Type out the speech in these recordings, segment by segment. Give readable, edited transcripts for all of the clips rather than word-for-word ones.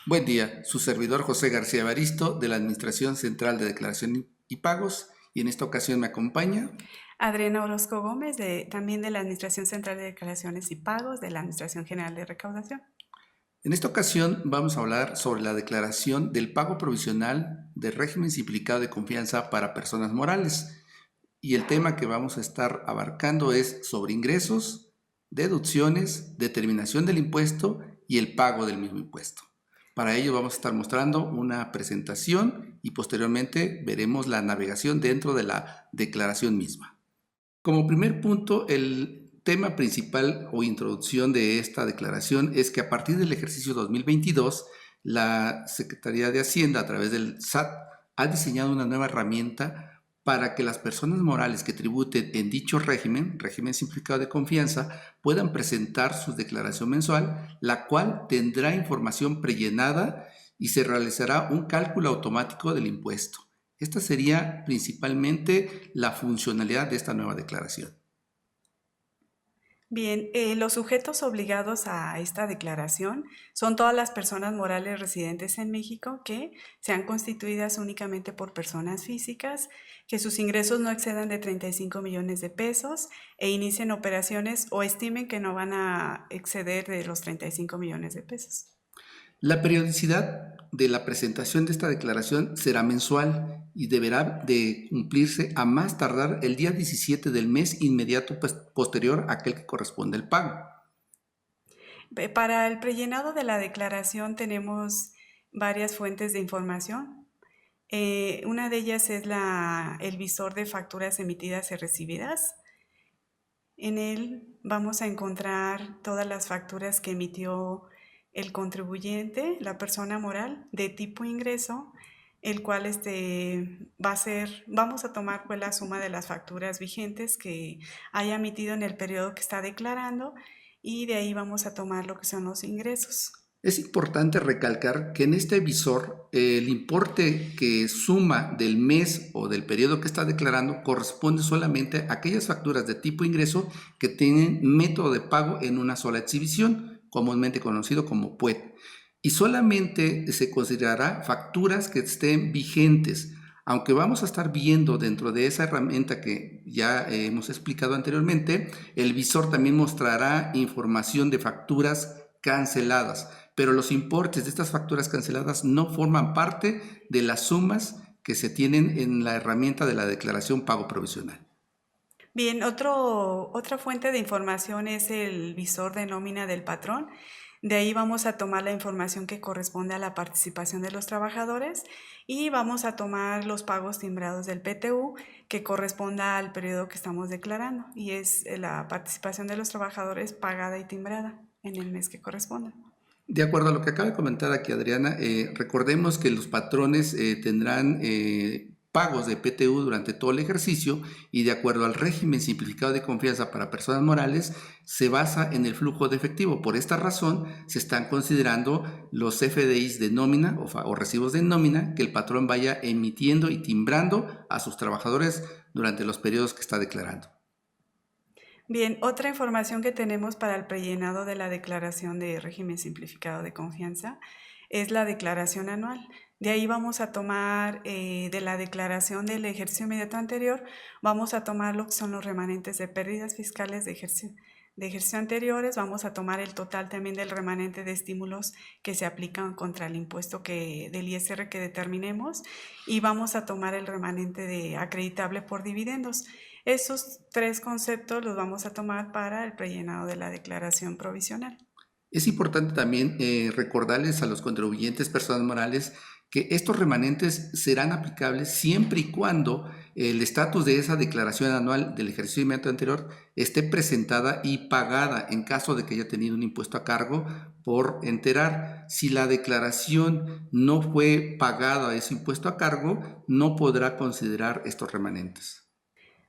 Buen día, su servidor José García Evaristo de la Administración Central de Declaración y Pagos, y en esta ocasión me acompaña. Adriana Orozco Gómez, también de la Administración Central de Declaraciones y Pagos de la Administración General de Recaudación. En esta ocasión vamos a hablar sobre la declaración del pago provisional de régimen simplificado de confianza para personas morales. Y el tema que vamos a estar abarcando es sobre ingresos, deducciones, determinación del impuesto y el pago del mismo impuesto. Para ello vamos a estar mostrando una presentación y posteriormente veremos la navegación dentro de la declaración misma. Como primer punto, el tema principal o introducción de esta declaración es que a partir del ejercicio 2022, la Secretaría de Hacienda a través del SAT ha diseñado una nueva herramienta para que las personas morales que tributen en dicho régimen simplificado de confianza, puedan presentar su declaración mensual, la cual tendrá información prellenada y se realizará un cálculo automático del impuesto. Esta sería principalmente la funcionalidad de esta nueva declaración. Bien, los sujetos obligados a esta declaración son todas las personas morales residentes en México que sean constituidas únicamente por personas físicas, que sus ingresos no excedan de 35 millones de pesos e inicien operaciones o estimen que no van a exceder de los 35 millones de pesos. La periodicidad de la presentación de esta declaración será mensual y deberá de cumplirse a más tardar el día 17 del mes inmediato posterior a aquel que corresponde el pago. Para el prellenado de la declaración tenemos varias fuentes de información. Una de ellas es el visor de facturas emitidas y recibidas. En él vamos a encontrar todas las facturas que emitió el contribuyente, la persona moral, de tipo ingreso, el cual vamos a tomar pues la suma de las facturas vigentes que haya emitido en el periodo que está declarando y de ahí vamos a tomar lo que son los ingresos. Es importante recalcar que en este visor el importe que suma del mes o del periodo que está declarando corresponde solamente a aquellas facturas de tipo ingreso que tienen método de pago en una sola exhibición, comúnmente conocido como PUET. Y solamente se considerará facturas que estén vigentes, aunque vamos a estar viendo dentro de esa herramienta que ya hemos explicado anteriormente, el visor también mostrará información de facturas canceladas, pero los importes de estas facturas canceladas no forman parte de las sumas que se tienen en la herramienta de la declaración pago provisional. Bien, otra fuente de información es el visor de nómina del patrón. De ahí vamos a tomar la información que corresponde a la participación de los trabajadores y vamos a tomar los pagos timbrados del PTU que corresponda al periodo que estamos declarando y es la participación de los trabajadores pagada y timbrada en el mes que corresponda. De acuerdo a lo que acaba de comentar aquí Adriana, recordemos que los patrones tendrán pagos de PTU durante todo el ejercicio y de acuerdo al régimen simplificado de confianza para personas morales se basa en el flujo de efectivo. Por esta razón se están considerando los FDIs de nómina o recibos de nómina que el patrón vaya emitiendo y timbrando a sus trabajadores durante los periodos que está declarando. Bien, otra información que tenemos para el prellenado de la declaración de régimen simplificado de confianza es la declaración anual. De ahí vamos a tomar, de la declaración del ejercicio inmediato anterior, vamos a tomar lo que son los remanentes de pérdidas fiscales de ejercicio anteriores, vamos a tomar el total también del remanente de estímulos que se aplican contra el impuesto del ISR que determinemos y vamos a tomar el remanente de acreditable por dividendos. Esos tres conceptos los vamos a tomar para el prellenado de la declaración provisional. Es importante también recordarles a los contribuyentes personas morales que estos remanentes serán aplicables siempre y cuando el estatus de esa declaración anual del ejercicio inmediato anterior esté presentada y pagada en caso de que haya tenido un impuesto a cargo por enterar. Si la declaración no fue pagada a ese impuesto a cargo, no podrá considerar estos remanentes.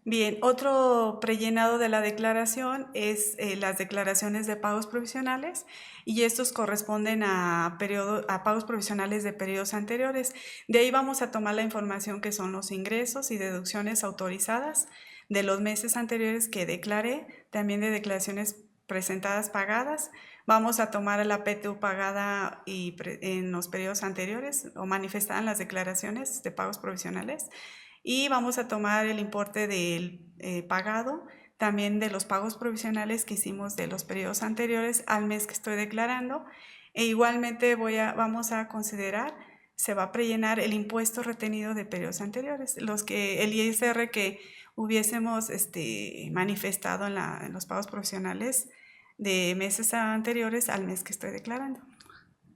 Bien, otro prellenado de la declaración es las declaraciones de pagos provisionales y estos corresponden a pagos provisionales de periodos anteriores. De ahí vamos a tomar la información que son los ingresos y deducciones autorizadas de los meses anteriores que declaré, también de declaraciones presentadas pagadas. Vamos a tomar la PTU pagada en los periodos anteriores o manifestada en las declaraciones de pagos provisionales, y vamos a tomar el importe del pagado también de los pagos provisionales que hicimos de los periodos anteriores al mes que estoy declarando, e igualmente vamos a considerar, se va a prellenar el impuesto retenido de periodos anteriores, el ISR que hubiésemos manifestado en los pagos provisionales de meses anteriores al mes que estoy declarando.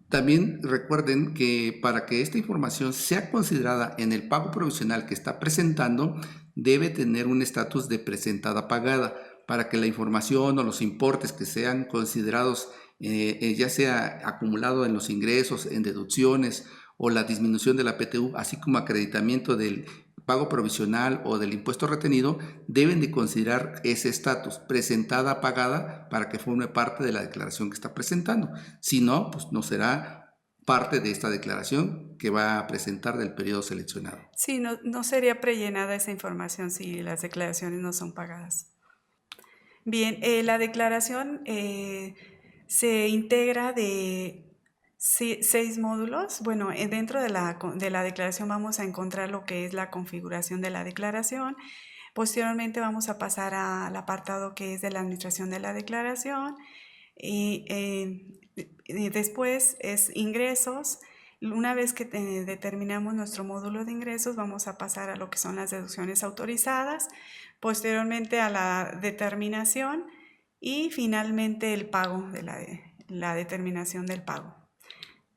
También recuerden que para que esta información sea considerada en el pago provisional que está presentando, debe tener un estatus de presentada pagada, para que la información o los importes que sean considerados, ya sea acumulado en los ingresos, en deducciones o la disminución de la PTU, así como acreditamiento del pago provisional o del impuesto retenido, deben de considerar ese estatus, presentada pagada, para que forme parte de la declaración que está presentando. Si no, pues no será parte de esta declaración que va a presentar del periodo seleccionado. Sí, no sería prellenada esa información si las declaraciones no son pagadas. Bien, la declaración se integra de 6 módulos. Bueno, dentro de la declaración vamos a encontrar lo que es la configuración de la declaración. Posteriormente vamos a pasar al apartado que es de la administración de la declaración, y después es ingresos. Una vez que determinamos nuestro módulo de ingresos, vamos a pasar a lo que son las deducciones autorizadas, posteriormente a la determinación y finalmente el pago, la determinación del pago.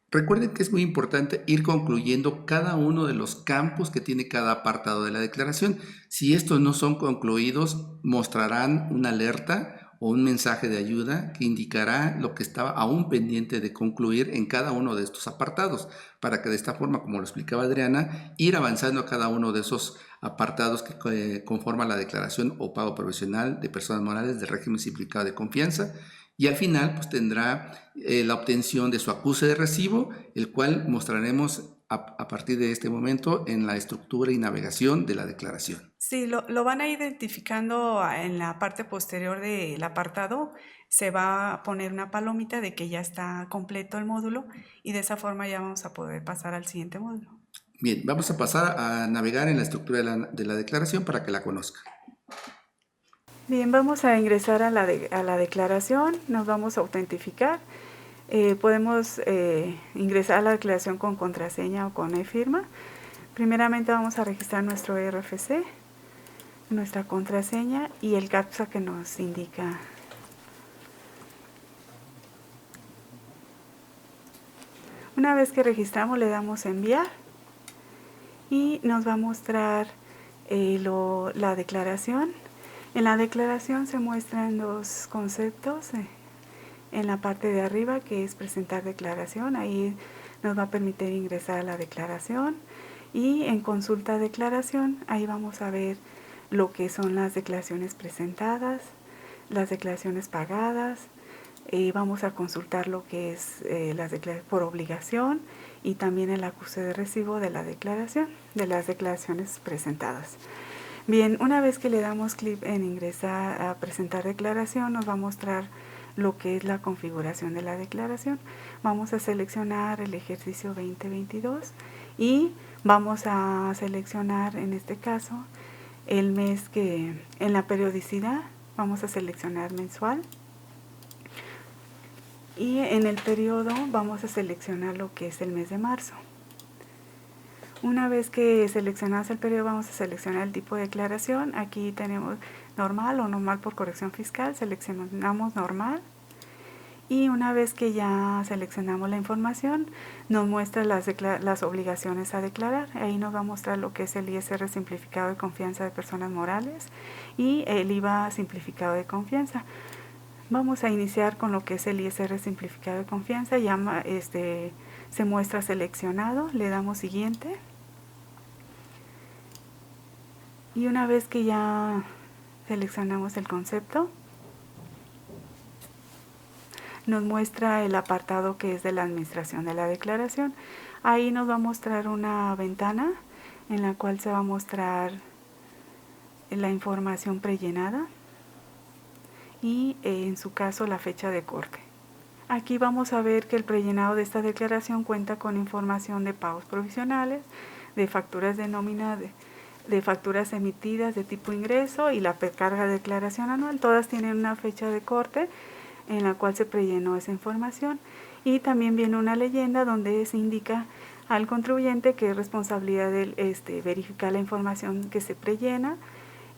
Recuerden que es muy importante ir concluyendo cada uno de los campos que tiene cada apartado de la declaración. Si estos no son concluidos, mostrarán una alerta o un mensaje de ayuda que indicará lo que estaba aún pendiente de concluir en cada uno de estos apartados, para que de esta forma, como lo explicaba Adriana, ir avanzando a cada uno de esos apartados que conforman la declaración o pago provisional de personas morales del régimen simplificado de confianza. Y al final pues tendrá la obtención de su acuse de recibo, el cual mostraremos a partir de este momento en la estructura y navegación de la declaración. Sí, lo van a ir identificando en la parte posterior del apartado. Se va a poner una palomita de que ya está completo el módulo, y de esa forma ya vamos a poder pasar al siguiente módulo. Bien, vamos a pasar a navegar en la estructura de la declaración para que la conozcan. Bien, vamos a ingresar a la declaración, nos vamos a autentificar. Podemos ingresar a la declaración con contraseña o con e-firma. Primeramente vamos a registrar nuestro RFC, nuestra contraseña y el CAPTCHA que nos indica. Una vez que registramos, le damos enviar y nos va a mostrar la declaración. En la declaración se muestran 2 conceptos. En la parte de arriba, que es presentar declaración, ahí nos va a permitir ingresar a la declaración, y en consulta declaración, ahí vamos a ver lo que son las declaraciones presentadas, las declaraciones pagadas. Vamos a consultar lo que es las declaraciones por obligación y también el acuse de recibo de la declaración, de las declaraciones presentadas. Bien, una vez que le damos clic en ingresar a presentar declaración, nos va a mostrar lo que es la configuración de la declaración. Vamos a seleccionar el ejercicio 2022 y vamos a seleccionar, en este caso, el mes que en la periodicidad vamos a seleccionar mensual, y en el periodo vamos a seleccionar lo que es el mes de marzo. Una vez que seleccionamos el periodo, vamos a seleccionar el tipo de declaración. Aquí tenemos normal o normal por corrección fiscal, seleccionamos normal. Y una vez que ya seleccionamos la información, nos muestra las obligaciones a declarar. Ahí nos va a mostrar lo que es el ISR simplificado de confianza de personas morales y el IVA simplificado de confianza. Vamos a iniciar con lo que es el ISR simplificado de confianza. Se muestra seleccionado, le damos siguiente. Y una vez que ya seleccionamos el concepto, nos muestra el apartado que es de la administración de la declaración. Ahí nos va a mostrar una ventana en la cual se va a mostrar la información prellenada y en su caso la fecha de corte. Aquí vamos a ver que el prellenado de esta declaración cuenta con información de pagos provisionales, de facturas de nómina, de facturas emitidas de tipo ingreso y la carga de declaración anual. Todas tienen una fecha de corte en la cual se prellenó esa información, y también viene una leyenda donde se indica al contribuyente que es responsabilidad de verificar la información que se prellena,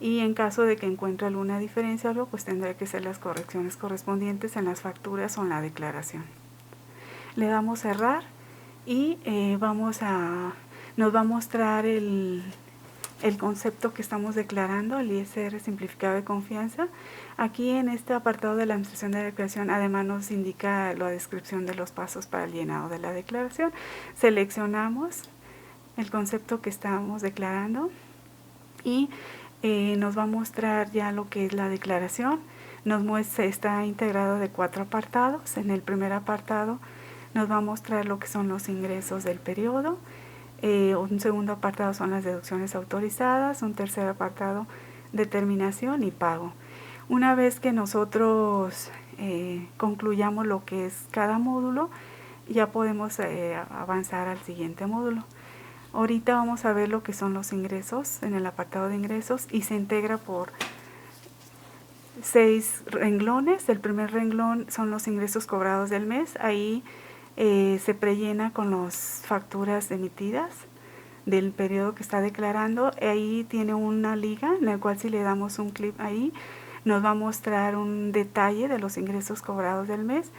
y en caso de que encuentre alguna diferencia o algo, pues tendrá que hacer las correcciones correspondientes en las facturas o en la declaración. Le damos cerrar y nos va a mostrar el concepto que estamos declarando, el ISR simplificado de confianza. Aquí en este apartado de la administración de la declaración, además nos indica la descripción de los pasos para el llenado de la declaración. Seleccionamos el concepto que estamos declarando y nos va a mostrar ya lo que es la declaración. Está integrado de 4 apartados. En el primer apartado nos va a mostrar lo que son los ingresos del periodo. Un segundo apartado son las deducciones autorizadas. Un tercer apartado, determinación y pago. Una vez que nosotros concluyamos lo que es cada módulo, ya podemos avanzar al siguiente módulo. Ahorita vamos a ver lo que son los ingresos en el apartado de ingresos, y se integra por 6 renglones. El primer renglón son los ingresos cobrados del mes. Ahí se prellena con las facturas emitidas del periodo que está declarando. Ahí tiene una liga en la cual, si le damos un clic ahí, nos va a mostrar un detalle de los ingresos cobrados del mes,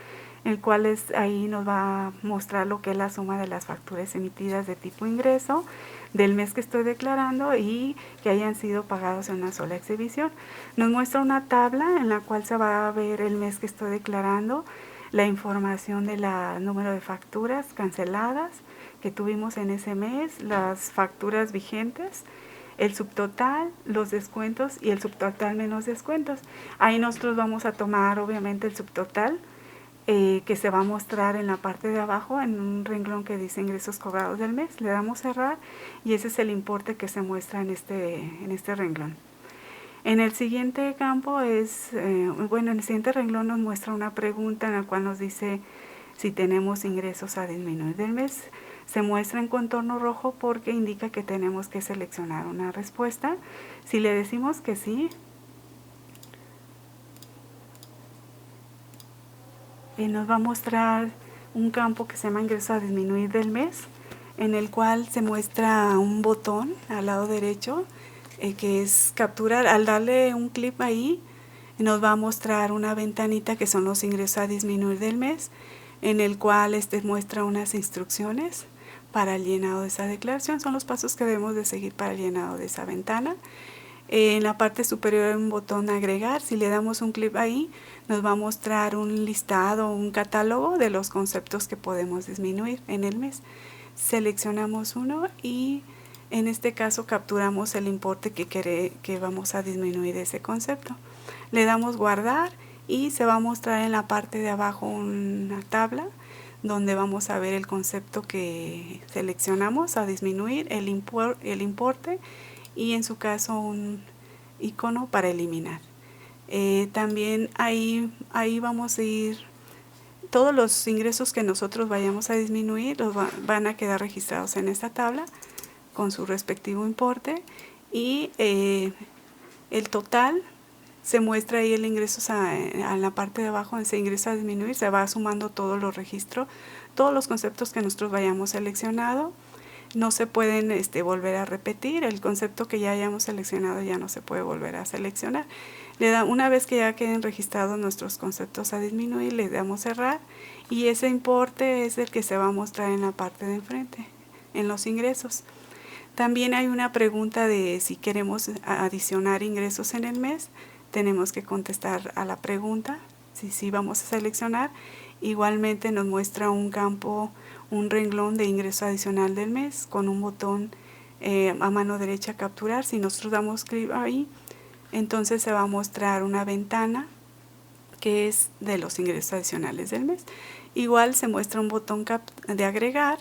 el cual ahí nos va a mostrar lo que es la suma de las facturas emitidas de tipo ingreso del mes que estoy declarando y que hayan sido pagados en una sola exhibición. Nos muestra una tabla en la cual se va a ver el mes que estoy declarando, la información del número de facturas canceladas que tuvimos en ese mes, las facturas vigentes, el subtotal, los descuentos y el subtotal menos descuentos. Ahí nosotros vamos a tomar obviamente el subtotal, que se va a mostrar en la parte de abajo en un renglón que dice ingresos cobrados del mes. Le damos cerrar y ese es el importe que se muestra en este renglón. En el siguiente campo en el siguiente renglón nos muestra una pregunta en la cual nos dice si tenemos ingresos a disminuir del mes. Se muestra en contorno rojo porque indica que tenemos que seleccionar una respuesta. Si le decimos que sí, nos va a mostrar un campo que se llama ingresos a disminuir del mes, en el cual se muestra un botón al lado derecho, que es capturar. Al darle un clic ahí, nos va a mostrar una ventanita que son los ingresos a disminuir del mes, en el cual muestra unas instrucciones para el llenado de esa declaración. Son los pasos que debemos de seguir para el llenado de esa ventana. En la parte superior hay un botón agregar. Si le damos un clic ahí, nos va a mostrar un listado, un catálogo de los conceptos que podemos disminuir en el mes. Seleccionamos uno y en este caso capturamos el importe que vamos a disminuir de ese concepto. Le damos guardar y se va a mostrar en la parte de abajo una tabla donde vamos a ver el concepto que seleccionamos a disminuir, el importe y en su caso un icono para eliminar. También ahí vamos a ir, todos los ingresos que nosotros vayamos a disminuir van a quedar registrados en esta tabla con su respectivo importe, y el total se muestra ahí. El ingreso a la parte de abajo donde se ingresa a disminuir, se va sumando todos los registros, todos los conceptos que nosotros vayamos seleccionado. No se pueden volver a repetir. El concepto que ya hayamos seleccionado ya no se puede volver a seleccionar. Una vez que ya queden registrados nuestros conceptos a disminuir, le damos cerrar y ese importe es el que se va a mostrar en la parte de enfrente, en los ingresos. También hay una pregunta de si queremos adicionar ingresos en el mes. Tenemos que contestar a la pregunta, si vamos a seleccionar. Igualmente nos muestra un campo, un renglón de ingreso adicional del mes con un botón a mano derecha capturar. Si nosotros damos clic ahí, entonces se va a mostrar una ventana que es de los ingresos adicionales del mes. Igual se muestra un botón de agregar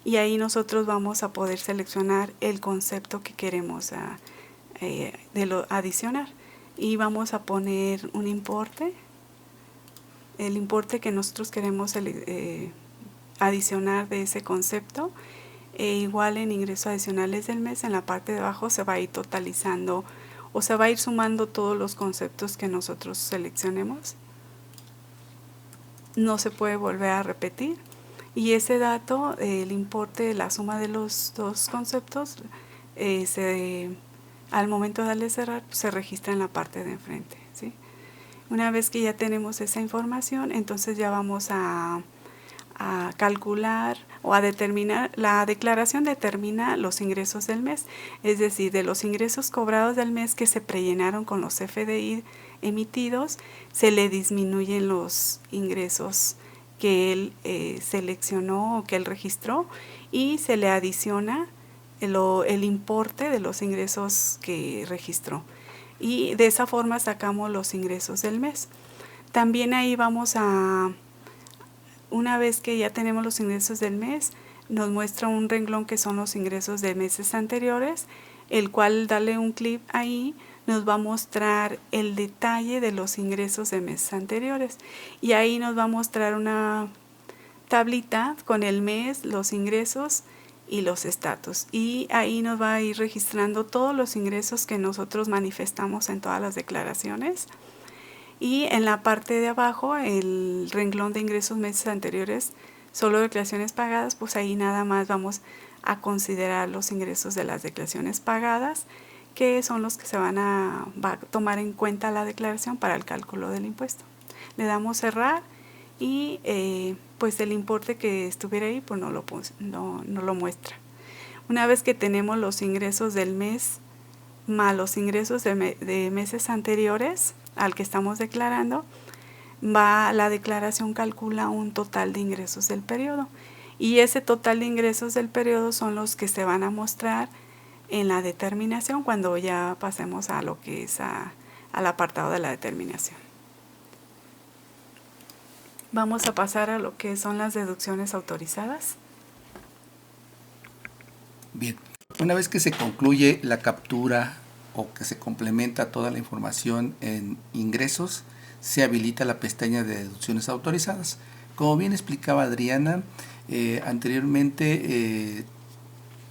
y ahí nosotros vamos a poder seleccionar el concepto que queremos adicionar y vamos a poner un importe el importe que nosotros queremos adicionar de ese concepto. Igual en ingresos adicionales del mes, en la parte de abajo se va a ir totalizando o se va a ir sumando todos los conceptos que nosotros seleccionemos. No se puede volver a repetir. Y ese dato, el importe, la suma de los dos conceptos, al momento de darle cerrar, se registra en la parte de enfrente, ¿sí? Una vez que ya tenemos esa información, entonces ya vamos a calcular o a determinar. La declaración determina los ingresos del mes, es decir, de los ingresos cobrados del mes que se prellenaron con los FDI emitidos, se le disminuyen los ingresos que él seleccionó o que él registró y se le adiciona el importe de los ingresos que registró. Y de esa forma sacamos los ingresos del mes. También ahí vamos a, una vez que ya tenemos los ingresos del mes, nos muestra un renglón que son los ingresos de meses anteriores, el cual darle un clic ahí nos va a mostrar el detalle de los ingresos de meses anteriores. Y ahí nos va a mostrar una tablita con el mes, los ingresos y los estatus. Y ahí nos va a ir registrando todos los ingresos que nosotros manifestamos en todas las declaraciones. Y en la parte de abajo, el renglón de ingresos meses anteriores, solo declaraciones pagadas, pues ahí nada más vamos a considerar los ingresos de las declaraciones pagadas, que son los que va a tomar en cuenta la declaración para el cálculo del impuesto. Le damos cerrar y pues el importe que estuviera ahí pues no lo muestra. Una vez que tenemos los ingresos del mes más los ingresos de meses anteriores al que estamos declarando, la declaración calcula un total de ingresos del periodo. Y ese total de ingresos del periodo son los que se van a mostrar en la determinación cuando ya pasemos a lo que es al apartado de la determinación. Vamos a pasar a lo que son las deducciones autorizadas. Bien, una vez que se concluye la captura o que se complementa toda la información en ingresos, se habilita la pestaña de deducciones autorizadas. Como bien explicaba Adriana, anteriormente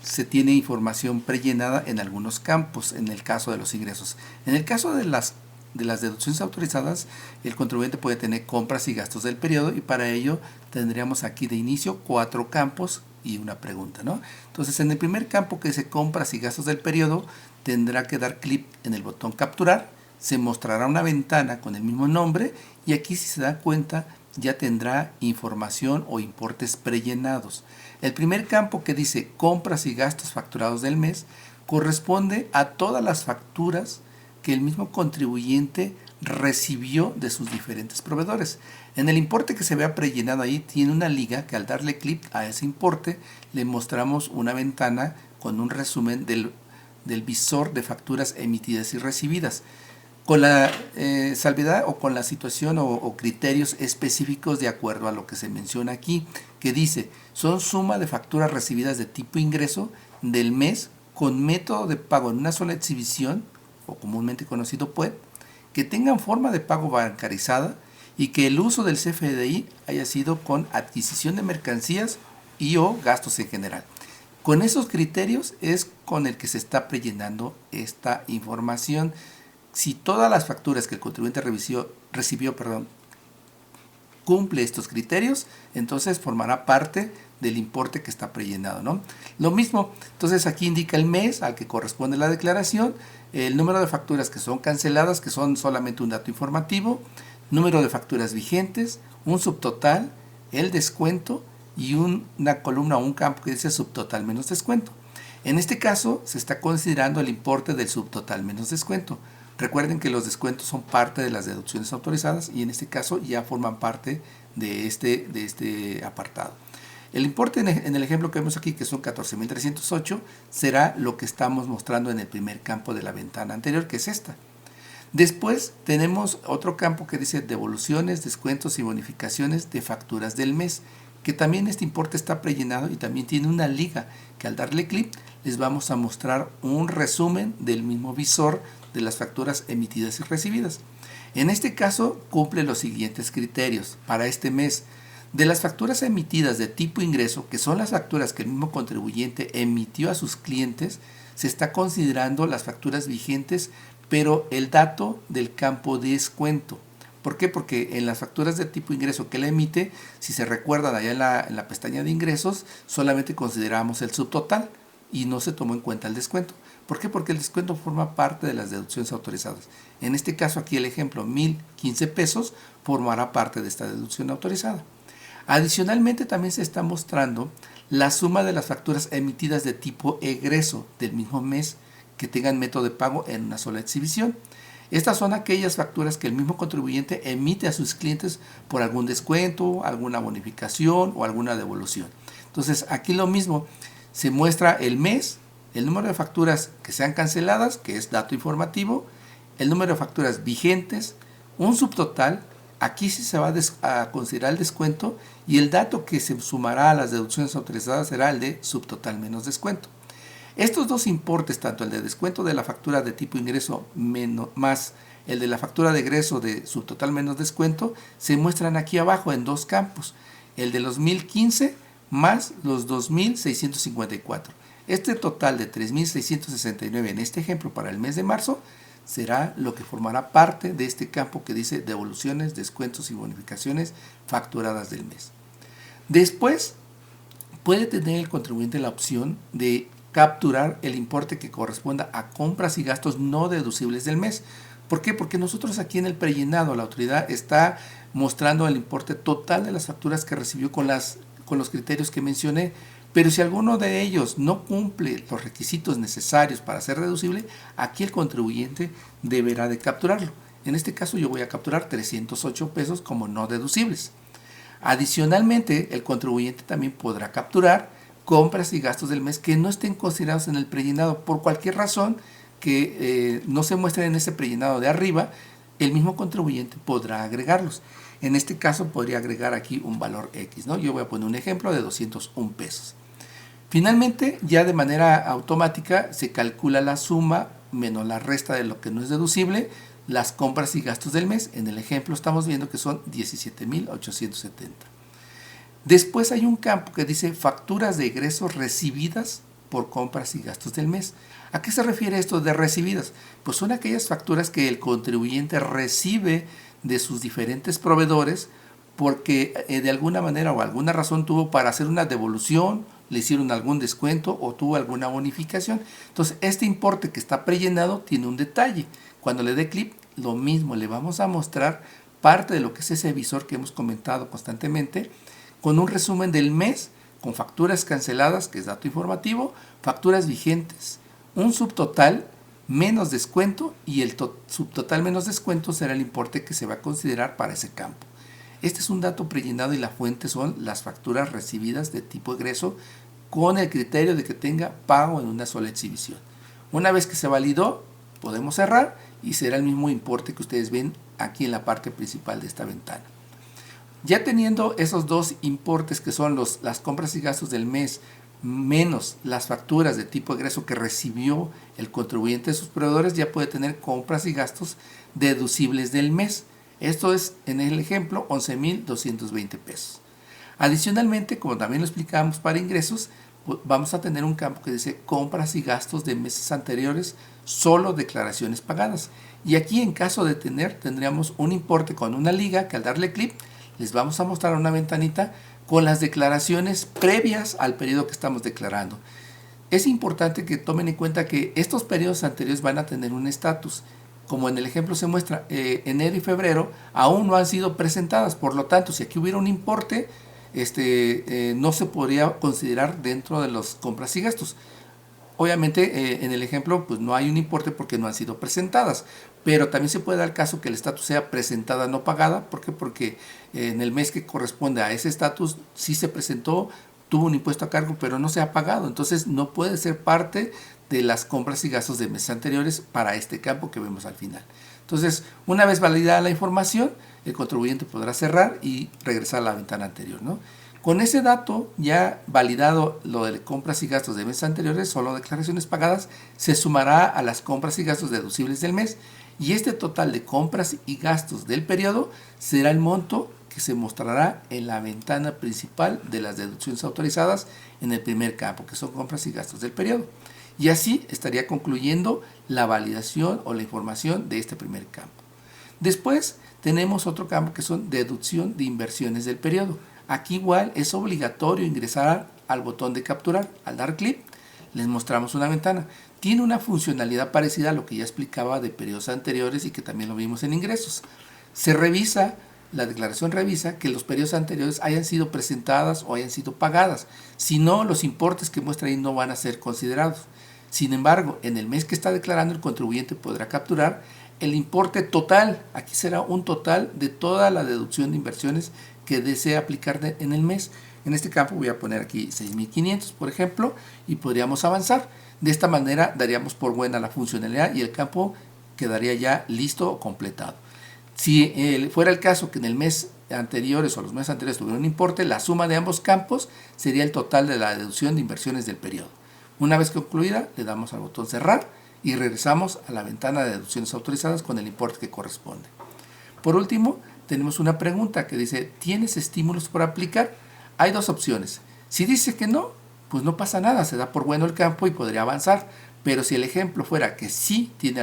se tiene información prellenada en algunos campos, en el caso de los ingresos. En el caso de las deducciones autorizadas, el contribuyente puede tener compras y gastos del periodo y para ello tendríamos aquí de inicio 4 campos y una pregunta, ¿no? Entonces, en el primer campo que dice compras y gastos del periodo, tendrá que dar clic en el botón capturar, se mostrará una ventana con el mismo nombre y aquí, si se da cuenta, ya tendrá información o importes prellenados. El primer campo que dice compras y gastos facturados del mes corresponde a todas las facturas que el mismo contribuyente recibió de sus diferentes proveedores. En el importe que se vea prellenado ahí tiene una liga que al darle clic a ese importe le mostramos una ventana con un resumen del visor de facturas emitidas y recibidas, con la salvedad o con la situación o criterios específicos de acuerdo a lo que se menciona aquí, que dice, son suma de facturas recibidas de tipo ingreso del mes con método de pago en una sola exhibición, o comúnmente conocido PUED, que tengan forma de pago bancarizada y que el uso del CFDI haya sido con adquisición de mercancías y o gastos en general. Con esos criterios es con el que se está prellenando esta información. Si todas las facturas que el contribuyente recibió, cumple estos criterios, entonces formará parte del importe que está prellenado, ¿no? Lo mismo, entonces aquí indica el mes al que corresponde la declaración, el número de facturas que son canceladas, que son solamente un dato informativo, número de facturas vigentes, un subtotal, el descuento y una columna o un campo que dice subtotal menos descuento. En este caso se está considerando el importe del subtotal menos descuento. Recuerden que los descuentos son parte de las deducciones autorizadas y en este caso ya forman parte de este apartado. El importe en el ejemplo que vemos aquí, que son 14.308, será lo que estamos mostrando en el primer campo de la ventana anterior, que es esta. Después tenemos otro campo que dice devoluciones, descuentos y bonificaciones de facturas del mes, que también este importe está prellenado y también tiene una liga que al darle clic les vamos a mostrar un resumen del mismo visor de las facturas emitidas y recibidas. En este caso cumple los siguientes criterios para este mes. De las facturas emitidas de tipo ingreso, que son las facturas que el mismo contribuyente emitió a sus clientes, se está considerando las facturas vigentes, pero el dato del campo de descuento. ¿Por qué? Porque en las facturas de tipo ingreso que él emite, si se recuerdan allá en la pestaña de ingresos, solamente consideramos el subtotal y no se tomó en cuenta el descuento. ¿Por qué? Porque el descuento forma parte de las deducciones autorizadas. En este caso aquí el ejemplo, 1,015 pesos, formará parte de esta deducción autorizada. Adicionalmente también se está mostrando la suma de las facturas emitidas de tipo egreso del mismo mes que tengan método de pago en una sola exhibición. Estas son aquellas facturas que el mismo contribuyente emite a sus clientes por algún descuento, alguna bonificación o alguna devolución. Entonces aquí lo mismo, se muestra el mes, el número de facturas que sean canceladas, que es dato informativo, el número de facturas vigentes, un subtotal. Aquí sí se va a considerar el descuento y el dato que se sumará a las deducciones autorizadas será el de subtotal menos descuento. Estos dos importes, tanto el de descuento de la factura de tipo ingreso más el de la factura de egreso de subtotal menos descuento, se muestran aquí abajo en dos campos, el de los 1,015 más los 2,654. Este total de 3,669 en este ejemplo para el mes de marzo será lo que formará parte de este campo que dice devoluciones, descuentos y bonificaciones facturadas del mes. Después puede tener el contribuyente la opción de capturar el importe que corresponda a compras y gastos no deducibles del mes. ¿Por qué? Porque nosotros aquí en el prellenado la autoridad está mostrando el importe total de las facturas que recibió con los criterios que mencioné. Pero si alguno de ellos no cumple los requisitos necesarios para ser deducible, aquí el contribuyente deberá de capturarlo. En este caso yo voy a capturar 308 pesos como no deducibles. Adicionalmente, el contribuyente también podrá capturar compras y gastos del mes que no estén considerados en el prellenado por cualquier razón que no se muestren en ese prellenado de arriba. El mismo contribuyente podrá agregarlos. En este caso podría agregar aquí un valor X, ¿no? Yo voy a poner un ejemplo de 201 pesos. Finalmente, ya de manera automática se calcula la suma menos la resta de lo que no es deducible, las compras y gastos del mes. En el ejemplo estamos viendo que son 17,870. Después hay un campo que dice facturas de egresos recibidas por compras y gastos del mes. ¿A qué se refiere esto de recibidas? Pues son aquellas facturas que el contribuyente recibe de sus diferentes proveedores porque de alguna manera o alguna razón tuvo para hacer una devolución, le hicieron algún descuento o tuvo alguna bonificación. Entonces este importe que está prellenado tiene un detalle. Cuando le dé clic, lo mismo, le vamos a mostrar parte de lo que es ese visor que hemos comentado constantemente, con un resumen del mes, con facturas canceladas, que es dato informativo, facturas vigentes, un subtotal menos descuento y el subtotal menos descuento será el importe que se va a considerar para ese campo. Este es un dato prellenado y la fuente son las facturas recibidas de tipo egreso con el criterio de que tenga pago en una sola exhibición. Una vez que se validó, podemos cerrar y será el mismo importe que ustedes ven aquí en la parte principal de esta ventana. Ya teniendo esos dos importes que son las compras y gastos del mes menos las facturas de tipo egreso que recibió el contribuyente de sus proveedores, ya puede tener compras y gastos deducibles del mes. Esto es, en el ejemplo, 11,220 pesos. Adicionalmente, como también lo explicamos para ingresos, vamos a tener un campo que dice compras y gastos de meses anteriores, solo declaraciones pagadas. Y aquí, en caso de tendríamos un importe con una liga que al darle clic les vamos a mostrar una ventanita con las declaraciones previas al periodo que estamos declarando. Es importante que tomen en cuenta que estos periodos anteriores van a tener un estatus. Como en el ejemplo se muestra, enero y febrero aún no han sido presentadas. Por lo tanto, si aquí hubiera un importe, no se podría considerar dentro de los compras y gastos. Obviamente, en el ejemplo, pues no hay un importe porque no han sido presentadas. Pero también se puede dar el caso que el estatus sea presentada no pagada. ¿Por qué? Porque en el mes que corresponde a ese estatus sí se presentó, tuvo un impuesto a cargo, pero no se ha pagado. Entonces no puede ser parte de las compras y gastos de meses anteriores para este campo que vemos al final. Entonces, una vez validada la información, el contribuyente podrá cerrar y regresar a la ventana anterior, ¿no? Con ese dato ya validado lo de compras y gastos de meses anteriores, solo declaraciones pagadas, se sumará a las compras y gastos deducibles del mes y este total de compras y gastos del periodo será el monto que se mostrará en la ventana principal de las deducciones autorizadas en el primer campo, que son compras y gastos del periodo. Y así estaría concluyendo la validación o la información de este primer campo. Después tenemos otro campo que son deducción de inversiones del periodo. Aquí igual es obligatorio ingresar al botón de capturar. Al dar clic les mostramos una ventana. Tiene una funcionalidad parecida a lo que ya explicaba de periodos anteriores y que también lo vimos en ingresos. Se revisa, la declaración revisa que los periodos anteriores hayan sido presentadas o hayan sido pagadas. Si no, los importes que muestra ahí no van a ser considerados. Sin embargo, en el mes que está declarando, el contribuyente podrá capturar el importe total. Aquí será un total de toda la deducción de inversiones que desea aplicar en el mes. En este campo voy a poner aquí 6.500, por ejemplo, y podríamos avanzar. De esta manera daríamos por buena la funcionalidad y el campo quedaría ya listo o completado. Si fuera el caso que en el mes anteriores o los meses anteriores tuviera un importe, la suma de ambos campos sería el total de la deducción de inversiones del periodo. Una vez concluida, le damos al botón cerrar y regresamos a la ventana de deducciones autorizadas con el importe que corresponde. Por último, tenemos una pregunta que dice, ¿tienes estímulos por aplicar? Hay dos opciones. Si dice que no, pues no pasa nada, se da por bueno el campo y podría avanzar. Pero si el ejemplo fuera que sí tiene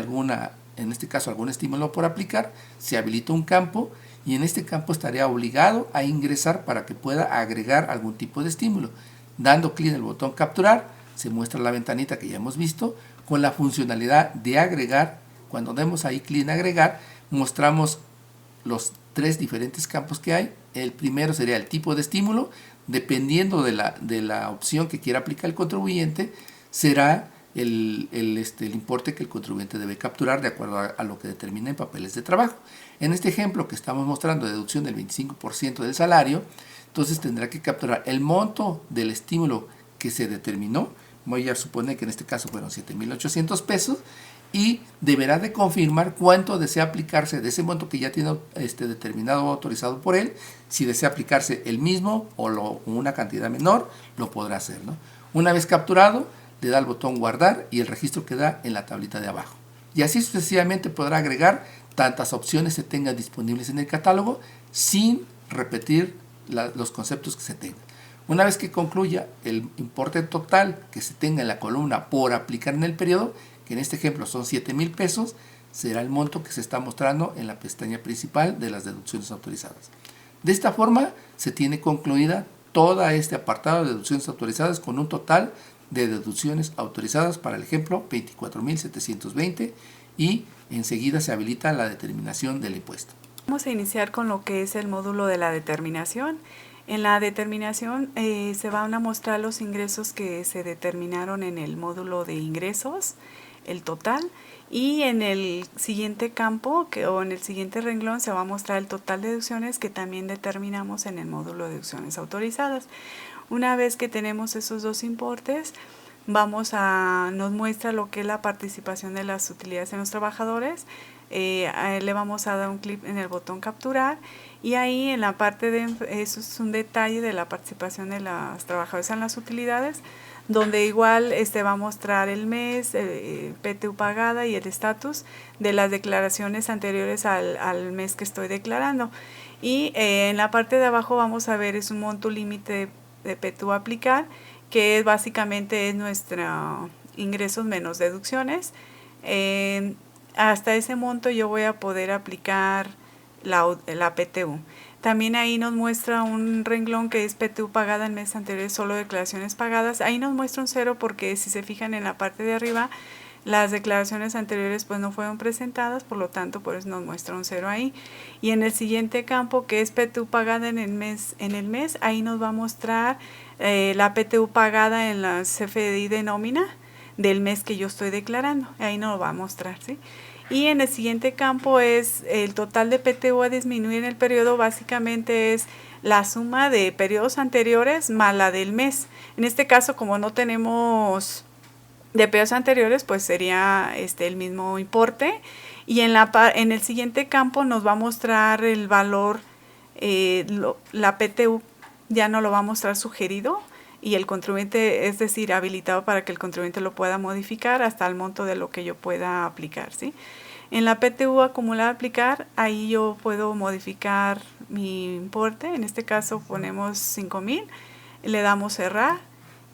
en este caso algún estímulo por aplicar, se habilita un campo y en este campo estaría obligado a ingresar para que pueda agregar algún tipo de estímulo. Dando clic en el botón capturar, se muestra la ventanita que ya hemos visto con la funcionalidad de agregar. Cuando demos ahí clic en agregar, mostramos los tres diferentes campos que hay. El primero sería el tipo de estímulo. Dependiendo de la opción que quiera aplicar el contribuyente, será el importe que el contribuyente debe capturar de acuerdo a lo que determina en papeles de trabajo. En este ejemplo que estamos mostrando, deducción del 25% del salario, entonces tendrá que capturar el monto del estímulo que se determinó. Voy a suponer que en este caso fueron 7.800 pesos y deberá de confirmar cuánto desea aplicarse de ese monto que ya tiene determinado o autorizado por él. Si desea aplicarse el mismo o una cantidad menor, lo podrá hacer, ¿no? Una vez capturado, le da el botón guardar y el registro queda en la tablita de abajo. Y así sucesivamente podrá agregar tantas opciones se tengan disponibles en el catálogo sin repetir los conceptos que se tengan. Una vez que concluya el importe total que se tenga en la columna por aplicar en el periodo, que en este ejemplo son 7,000 pesos, será el monto que se está mostrando en la pestaña principal de las deducciones autorizadas. De esta forma se tiene concluida todo este apartado de deducciones autorizadas con un total de deducciones autorizadas para el ejemplo 24.720 y enseguida se habilita la determinación del impuesto. Vamos a iniciar con lo que es el módulo de la determinación. En la determinación se van a mostrar los ingresos que se determinaron en el módulo de ingresos, el total, y en el siguiente campo o en el siguiente renglón se va a mostrar el total de deducciones que también determinamos en el módulo de deducciones autorizadas. Una vez que tenemos esos dos importes, nos muestra lo que es la participación de las utilidades en los trabajadores. Le vamos a dar un clic en el botón capturar y ahí en la parte de eso es un detalle de la participación de los trabajadores en las utilidades, donde igual va a mostrar el mes, PTU pagada y el estatus de las declaraciones anteriores al mes que estoy declarando. Y en la parte de abajo vamos a ver es un monto límite de PTU a aplicar, que básicamente es nuestro ingresos menos deducciones. Hasta ese monto yo voy a poder aplicar la PTU. También ahí nos muestra un renglón que es PTU pagada en meses anteriores, solo declaraciones pagadas. Ahí nos muestra un 0 porque si se fijan en la parte de arriba, las declaraciones anteriores pues no fueron presentadas, por lo tanto por eso nos muestra un 0 ahí. Y en el siguiente campo que es PTU pagada en el mes, ahí nos va a mostrar la PTU pagada en la CFDI de nómina del mes que yo estoy declarando. Ahí nos lo va a mostrar, ¿sí? Y en el siguiente campo es el total de PTU a disminuir en el periodo, básicamente es la suma de periodos anteriores más la del mes. En este caso, como no tenemos de periodos anteriores, pues sería el mismo importe. Y en el siguiente campo nos va a mostrar el valor, la PTU ya no lo va a mostrar sugerido y el contribuyente, es decir, habilitado para que el contribuyente lo pueda modificar hasta el monto de lo que yo pueda aplicar, ¿sí? En la PTU acumulada aplicar, ahí yo puedo modificar mi importe, en este caso ponemos 5,000, le damos cerrar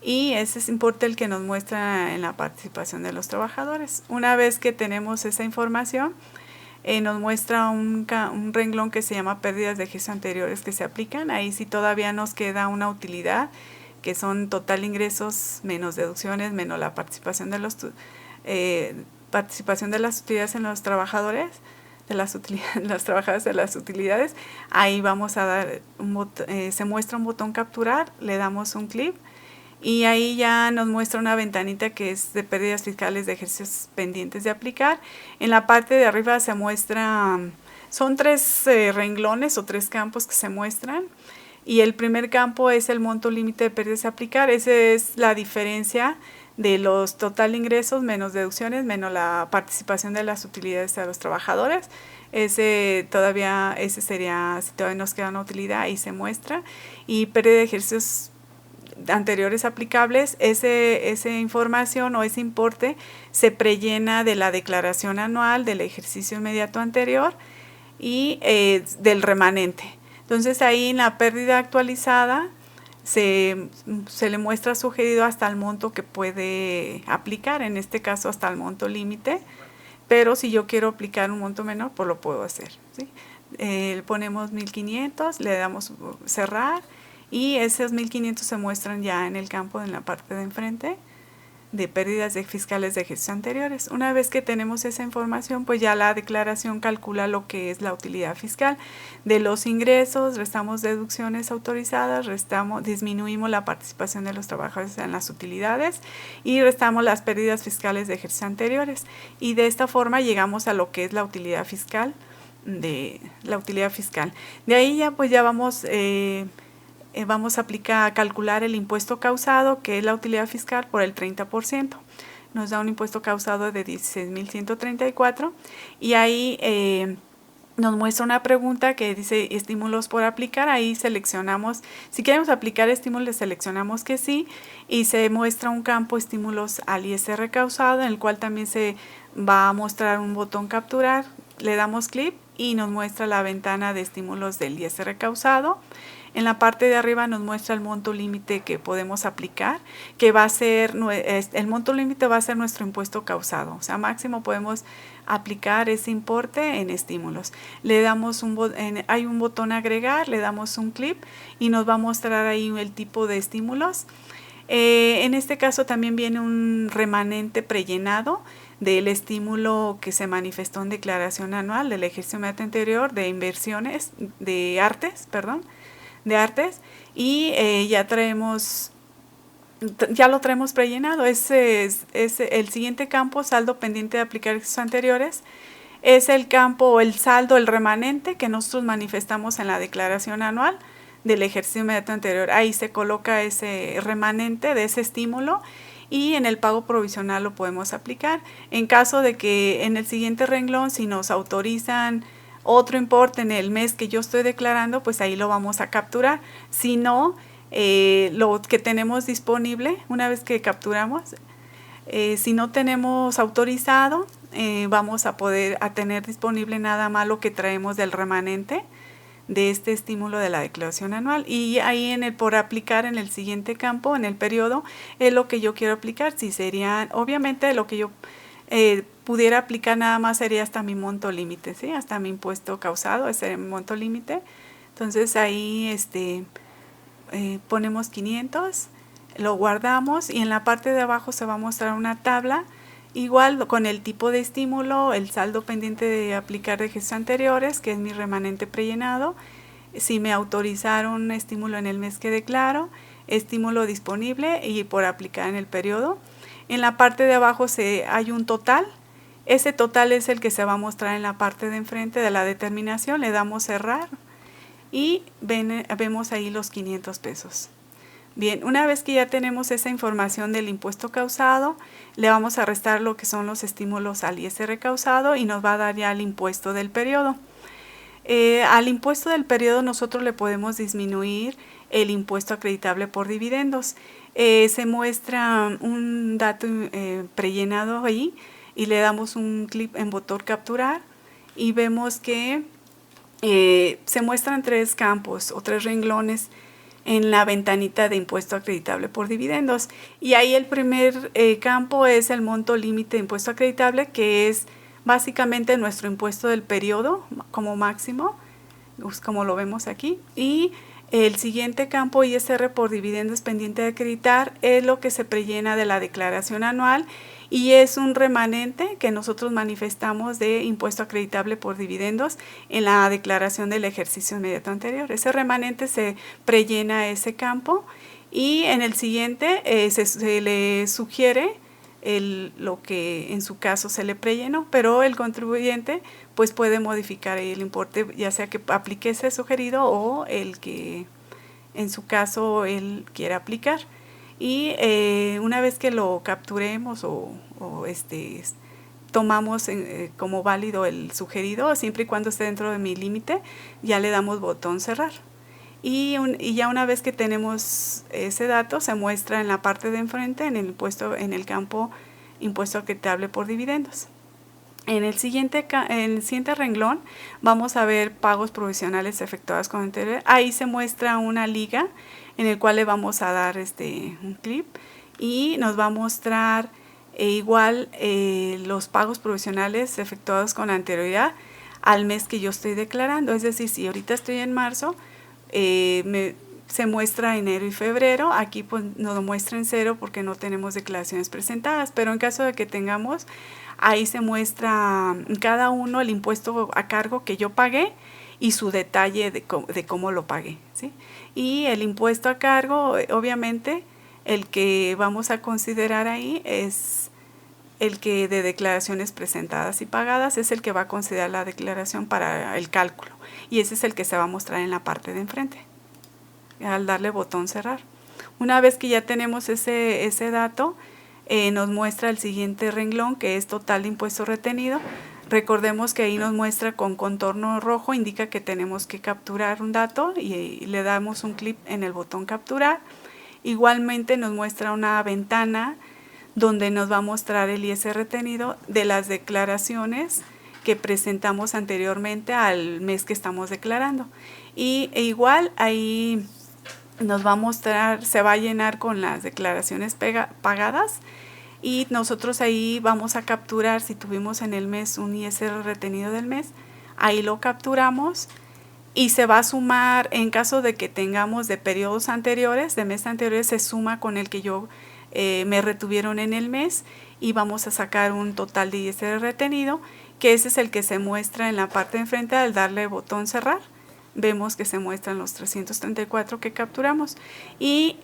y ese es importe el que nos muestra en la participación de los trabajadores. Una vez que tenemos esa información, nos muestra un renglón que se llama pérdidas de ejercicios anteriores que se aplican. Ahí sí todavía nos queda una utilidad que son total ingresos menos deducciones menos la participación de las utilidades en los trabajadores, los trabajadores de las utilidades. Ahí vamos a dar se muestra un botón capturar, le damos un clic y ahí ya nos muestra una ventanita que es de pérdidas fiscales de ejercicios pendientes de aplicar. En la parte de arriba se muestra, son 3 renglones o 3 campos que se muestran, y el primer campo es el monto límite de pérdidas a aplicar. Esa es la diferencia de los total ingresos menos deducciones menos la participación de las utilidades a los trabajadores. Ese sería, si todavía nos queda una utilidad, ahí se muestra. Y pérdida de ejercicios anteriores aplicables, esa información o ese importe se prellena de la declaración anual del ejercicio inmediato anterior y del remanente. Entonces ahí en la pérdida actualizada se le muestra sugerido hasta el monto que puede aplicar, en este caso hasta el monto límite, pero si yo quiero aplicar un monto menor, pues lo puedo hacer, ¿sí? Ponemos 1,500, le damos cerrar y esos 1,500 se muestran ya en el campo en la parte de enfrente de pérdidas fiscales de ejercicios anteriores. Una vez que tenemos esa información, pues ya la declaración calcula lo que es la utilidad fiscal. De los ingresos, restamos deducciones autorizadas, disminuimos la participación de los trabajadores en las utilidades y restamos las pérdidas fiscales de ejercicios anteriores. Y de esta forma llegamos a lo que es la utilidad fiscal. De ahí ya pues ya vamos a calcular el impuesto causado, que es la utilidad fiscal, por el 30%. Nos da un impuesto causado de 16,134 y ahí nos muestra una pregunta que dice estímulos por aplicar. Ahí seleccionamos, si queremos aplicar estímulos, seleccionamos que sí, y se muestra un campo estímulos al ISR causado, en el cual también se va a mostrar un botón capturar. Le damos clic y nos muestra la ventana de estímulos del ISR causado. En la parte de arriba nos muestra el monto límite que podemos aplicar, que va a ser, el monto límite va a ser nuestro impuesto causado. O sea, máximo podemos aplicar ese importe en estímulos. Le damos hay un botón agregar, le damos un clic y nos va a mostrar ahí el tipo de estímulos. En este caso también viene un remanente prellenado del estímulo que se manifestó en declaración anual del ejercicio inmediato anterior de inversiones, de artes, y ya lo traemos prellenado. Ese es el siguiente campo, saldo pendiente de aplicar ejercicios anteriores. Es el campo, el saldo, el remanente que nosotros manifestamos en la declaración anual del ejercicio inmediato anterior. Ahí se coloca ese remanente de ese estímulo y en el pago provisional lo podemos aplicar. En caso de que en el siguiente renglón, si nos autorizan otro importe en el mes que yo estoy declarando, pues ahí lo vamos a capturar. Si no, lo que tenemos disponible, una vez que capturamos, si no tenemos autorizado, vamos a tener disponible nada más lo que traemos del remanente de este estímulo de la declaración anual. Y ahí por aplicar en el siguiente campo, en el periodo, es lo que yo quiero aplicar. Si serían, obviamente lo que yo pudiera aplicar nada más sería hasta mi monto límite, ¿sí? Hasta mi impuesto causado, ese sería mi monto límite. Entonces ahí ponemos 500, lo guardamos y en la parte de abajo se va a mostrar una tabla igual con el tipo de estímulo, el saldo pendiente de aplicar de ejercicios anteriores, que es mi remanente prellenado, si me autorizaron un estímulo en el mes que declaro, estímulo disponible y por aplicar en el periodo. En la parte de abajo hay un total. Ese total es el que se va a mostrar en la parte de enfrente de la determinación. Le damos cerrar y vemos ahí los 500 pesos. Bien, una vez que ya tenemos esa información del impuesto causado, le vamos a restar lo que son los estímulos al ISR causado y nos va a dar ya el impuesto del periodo. Al impuesto del periodo nosotros le podemos disminuir el impuesto acreditable por dividendos. Se muestra un dato prellenado ahí y le damos un clic en botón capturar y vemos que se muestran 3 campos o 3 renglones en la ventanita de impuesto acreditable por dividendos. Y ahí el primer campo es el monto límite de impuesto acreditable, que es básicamente nuestro impuesto del periodo como máximo, como lo vemos aquí. Y el siguiente campo, ISR por dividendos pendiente de acreditar, es lo que se prellena de la declaración anual y es un remanente que nosotros manifestamos de impuesto acreditable por dividendos en la declaración del ejercicio inmediato anterior. Ese remanente se prellena ese campo y en el siguiente se le sugiere lo que en su caso se le prellenó, pero el contribuyente pues puede modificar el importe, ya sea que aplique ese sugerido o el que en su caso él quiera aplicar. Y una vez que lo capturemos o tomamos como válido el sugerido, siempre y cuando esté dentro de mi límite, ya le damos botón cerrar. Y ya una vez que tenemos ese dato, se muestra en la parte de enfrente, en el campo impuesto acreditable por dividendos. En el siguiente renglón vamos a ver pagos provisionales efectuados con anterioridad. Ahí se muestra una liga en el cual le vamos a dar un clip y nos va a mostrar igual los pagos provisionales efectuados con anterioridad al mes que yo estoy declarando. Es decir, si ahorita estoy en marzo, se muestra enero y febrero. Aquí pues nos lo muestra en cero porque no tenemos declaraciones presentadas, pero en caso de que tengamos, ahí se muestra cada uno el impuesto a cargo que yo pagué y su detalle de cómo lo pagué, ¿sí? Y el impuesto a cargo, obviamente, el que vamos a considerar ahí es el que de declaraciones presentadas y pagadas, es el que va a considerar la declaración para el cálculo. Y ese es el que se va a mostrar en la parte de enfrente, al darle botón cerrar. Una vez que ya tenemos ese dato, nos muestra el siguiente renglón, que es total de impuesto retenido. Recordemos que ahí nos muestra con contorno rojo, indica que tenemos que capturar un dato y le damos un clic en el botón capturar. Igualmente nos muestra una ventana donde nos va a mostrar el ISR retenido de las declaraciones que presentamos anteriormente al mes que estamos declarando. E igual ahí nos va a mostrar, se va a llenar con las declaraciones pagadas y nosotros ahí vamos a capturar si tuvimos en el mes un ISR retenido del mes, ahí lo capturamos y se va a sumar en caso de que tengamos de periodos anteriores, de meses anteriores, se suma con el que yo me retuvieron en el mes y vamos a sacar un total de ISR retenido, que ese es el que se muestra en la parte de enfrente al darle botón cerrar. Vemos que se muestran los 334 que capturamos y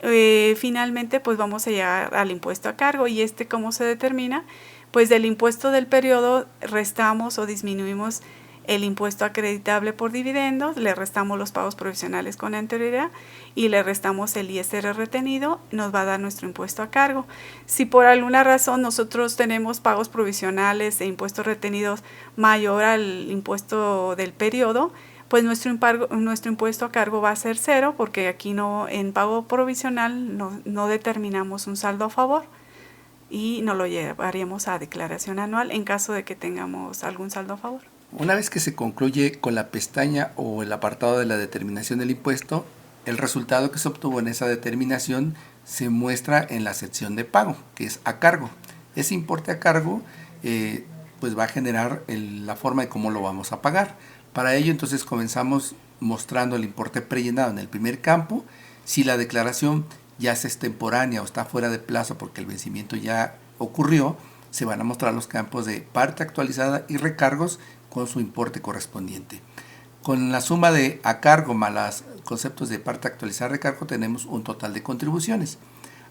finalmente pues vamos a llegar al impuesto a cargo. Y ¿cómo se determina? Pues del impuesto del periodo restamos o disminuimos el impuesto acreditable por dividendos, le restamos los pagos provisionales con anterioridad y le restamos el ISR retenido, nos va a dar nuestro impuesto a cargo. Si por alguna razón nosotros tenemos pagos provisionales e impuestos retenidos mayor al impuesto del periodo, pues nuestro impuesto a cargo va a ser cero, porque aquí en pago provisional no determinamos un saldo a favor y no lo llevaríamos a declaración anual en caso de que tengamos algún saldo a favor. Una vez que se concluye con la pestaña o el apartado de la determinación del impuesto, el resultado que se obtuvo en esa determinación se muestra en la sección de pago, que es a cargo. Ese importe a cargo pues va a generar la forma de cómo lo vamos a pagar. Para ello entonces comenzamos mostrando el importe prellenado en el primer campo. Si la declaración ya es extemporánea o está fuera de plazo porque el vencimiento ya ocurrió, se van a mostrar los campos de parte actualizada y recargos con su importe correspondiente. Con la suma de a cargo más los conceptos de parte actualizada y recargo tenemos un total de contribuciones.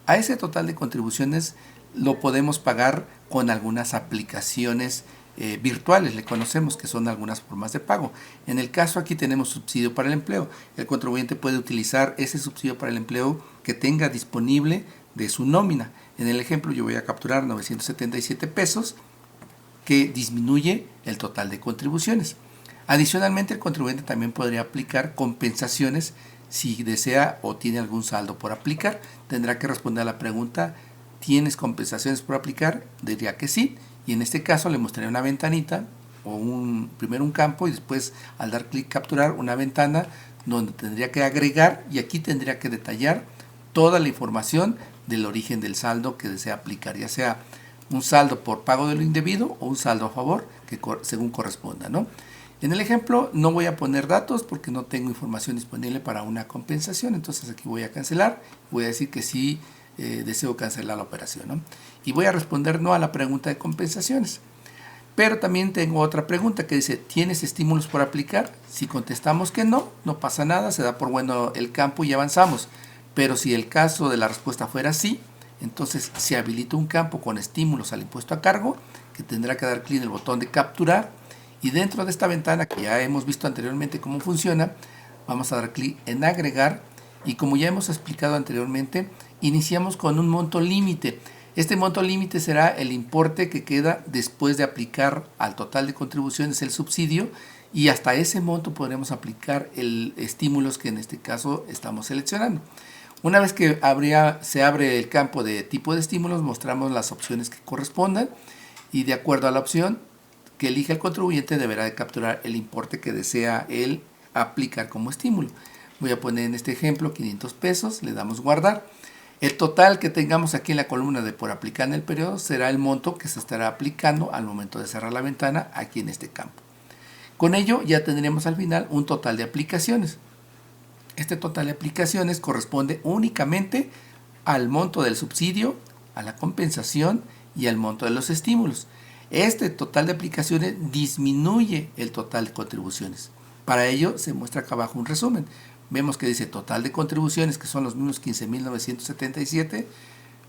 A ese total de contribuciones lo podemos pagar con algunas aplicaciones virtuales, le conocemos que son algunas formas de pago. En el caso aquí tenemos subsidio para el empleo. El contribuyente puede utilizar ese subsidio para el empleo que tenga disponible de su nómina. En el ejemplo yo voy a capturar 977 pesos que disminuye el total de contribuciones. Adicionalmente el contribuyente también podría aplicar compensaciones Si desea o tiene algún saldo por aplicar, tendrá que responder a la pregunta: ¿tienes compensaciones por aplicar? Diría que sí, y en este caso le mostraré una ventanita o primero un campo y después, al dar clic capturar, una ventana donde tendría que agregar, y aquí tendría que detallar toda la información del origen del saldo que desea aplicar, ya sea un saldo por pago de lo indebido o un saldo a favor, que según corresponda, ¿no? En el ejemplo no voy a poner datos porque no tengo información disponible para una compensación, entonces aquí voy a cancelar, voy a decir que sí deseo cancelar la operación, ¿no? Y voy a responder no a la pregunta de compensaciones. Pero también tengo otra pregunta que dice: ¿tienes estímulos por aplicar? Si contestamos que no, no pasa nada, se da por bueno el campo y avanzamos. Pero si el caso de la respuesta fuera sí, entonces se habilita un campo con estímulos al impuesto a cargo, que tendrá que dar clic en el botón de capturar, y dentro de esta ventana que ya hemos visto anteriormente cómo funciona, vamos a dar clic en agregar, y como ya hemos explicado anteriormente, iniciamos con un monto límite. Este monto límite será el importe que queda después de aplicar al total de contribuciones el subsidio, y hasta ese monto podremos aplicar el estímulos que en este caso estamos seleccionando. Una vez que se abre el campo de tipo de estímulos, mostramos las opciones que correspondan, y de acuerdo a la opción que elija el contribuyente deberá de capturar el importe que desea él aplicar como estímulo. Voy a poner en este ejemplo 500 pesos, le damos guardar. El total que tengamos aquí en la columna de por aplicar en el periodo será el monto que se estará aplicando al momento de cerrar la ventana aquí en este campo. Con ello ya tendremos al final un total de aplicaciones. Este total de aplicaciones corresponde únicamente al monto del subsidio, a la compensación y al monto de los estímulos. Este total de aplicaciones disminuye el total de contribuciones. Para ello se muestra acá abajo un resumen. Vemos que dice total de contribuciones, que son los mismos 15.977,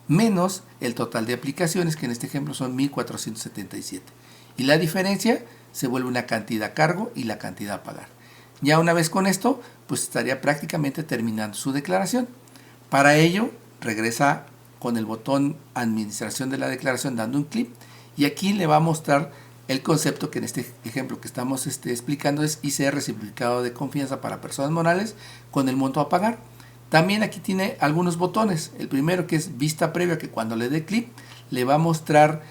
menos el total de aplicaciones, que en este ejemplo son 1.477. Y la diferencia se vuelve una cantidad a cargo y la cantidad a pagar. Ya una vez con esto, pues estaría prácticamente terminando su declaración. Para ello, regresa con el botón Administración de la declaración dando un clic, y aquí le va a mostrar el concepto que en este ejemplo que estamos explicando es ICR simplificado de confianza para personas morales con el monto a pagar. También aquí tiene algunos botones. El primero, que es vista previa, que cuando le dé clic le va a mostrar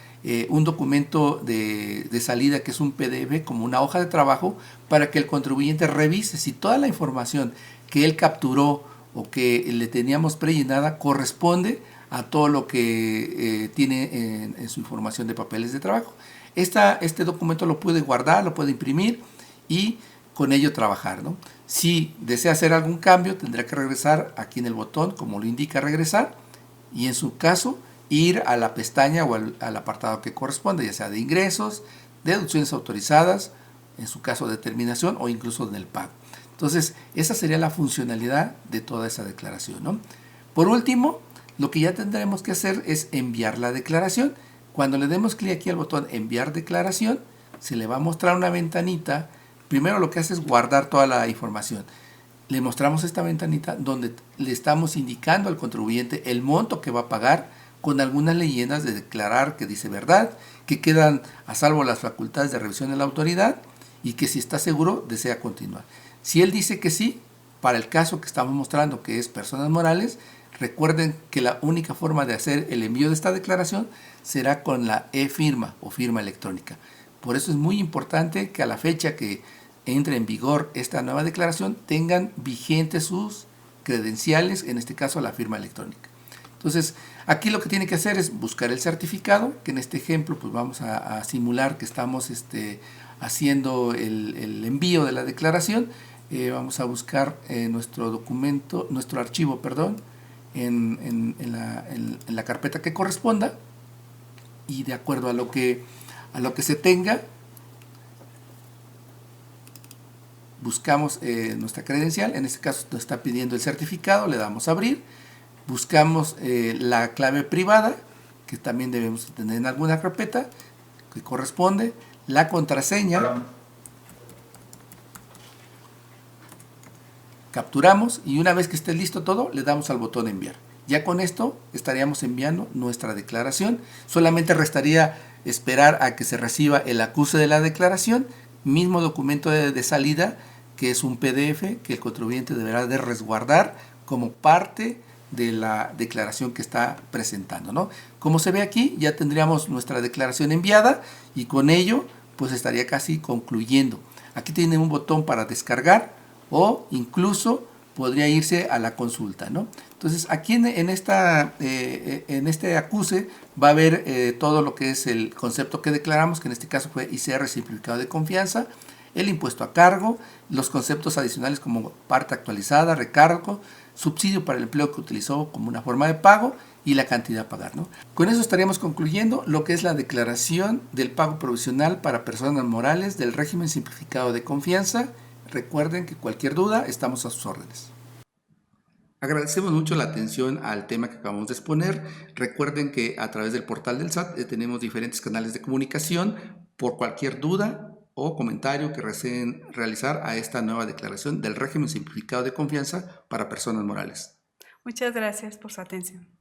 un documento de salida, que es un PDF, como una hoja de trabajo, para que el contribuyente revise si toda la información que él capturó o que le teníamos prellenada corresponde a todo lo que tiene en su información de papeles de trabajo. Este documento lo puede guardar, lo puede imprimir y con ello trabajar, ¿no? Si desea hacer algún cambio, tendrá que regresar aquí en el botón, como lo indica regresar, y en su caso ir a la pestaña o al apartado que corresponde, ya sea de ingresos, deducciones autorizadas, en su caso determinación, o incluso en el pago. Entonces, esa sería la funcionalidad de toda esa declaración, ¿no? Por último, lo que ya tendremos que hacer es enviar la declaración. Cuando le demos clic aquí al botón enviar declaración, se le va a mostrar una ventanita. Primero lo que hace es guardar toda la información. Le mostramos esta ventanita donde le estamos indicando al contribuyente el monto que va a pagar, con algunas leyendas de declarar que dice verdad, que quedan a salvo las facultades de revisión de la autoridad, y que si está seguro desea continuar. Si él dice que sí, para el caso que estamos mostrando, que es personas morales, recuerden que la única forma de hacer el envío de esta declaración será con la e-firma o firma electrónica. Por eso es muy importante que a la fecha que entre en vigor esta nueva declaración tengan vigentes sus credenciales, en este caso la firma electrónica. Entonces, aquí lo que tiene que hacer es buscar el certificado, que en este ejemplo pues vamos a simular que estamos haciendo el envío de la declaración. Vamos a buscar nuestro documento, nuestro archivo, perdón, en la carpeta que corresponda, y de acuerdo a lo que se tenga, buscamos nuestra credencial. En este caso nos está pidiendo el certificado, le damos a abrir, buscamos la clave privada, que también debemos tener en alguna carpeta que corresponde, la contraseña, capturamos, y una vez que esté listo todo, le damos al botón enviar. Ya con esto estaríamos enviando nuestra declaración. Solamente restaría esperar a que se reciba el acuse de la declaración, mismo documento de salida que es un PDF que el contribuyente deberá de resguardar como parte de la declaración que está presentando, ¿no? Como se ve aquí, ya tendríamos nuestra declaración enviada y con ello pues estaría casi concluyendo. Aquí tiene un botón para descargar o incluso podría irse a la consulta, ¿no? Entonces aquí en este acuse va a haber todo lo que es el concepto que declaramos, que en este caso fue ICR simplificado de confianza, el impuesto a cargo, los conceptos adicionales como parte actualizada, recargo, subsidio para el empleo que utilizó como una forma de pago y la cantidad a pagar, ¿no? Con eso estaríamos concluyendo lo que es la declaración del pago provisional para personas morales del régimen simplificado de confianza. Recuerden que cualquier duda estamos a sus órdenes. Agradecemos mucho la atención al tema que acabamos de exponer. Recuerden que a través del portal del SAT tenemos diferentes canales de comunicación por cualquier duda o comentario que deseen realizar a esta nueva declaración del régimen simplificado de confianza para personas morales. Muchas gracias por su atención.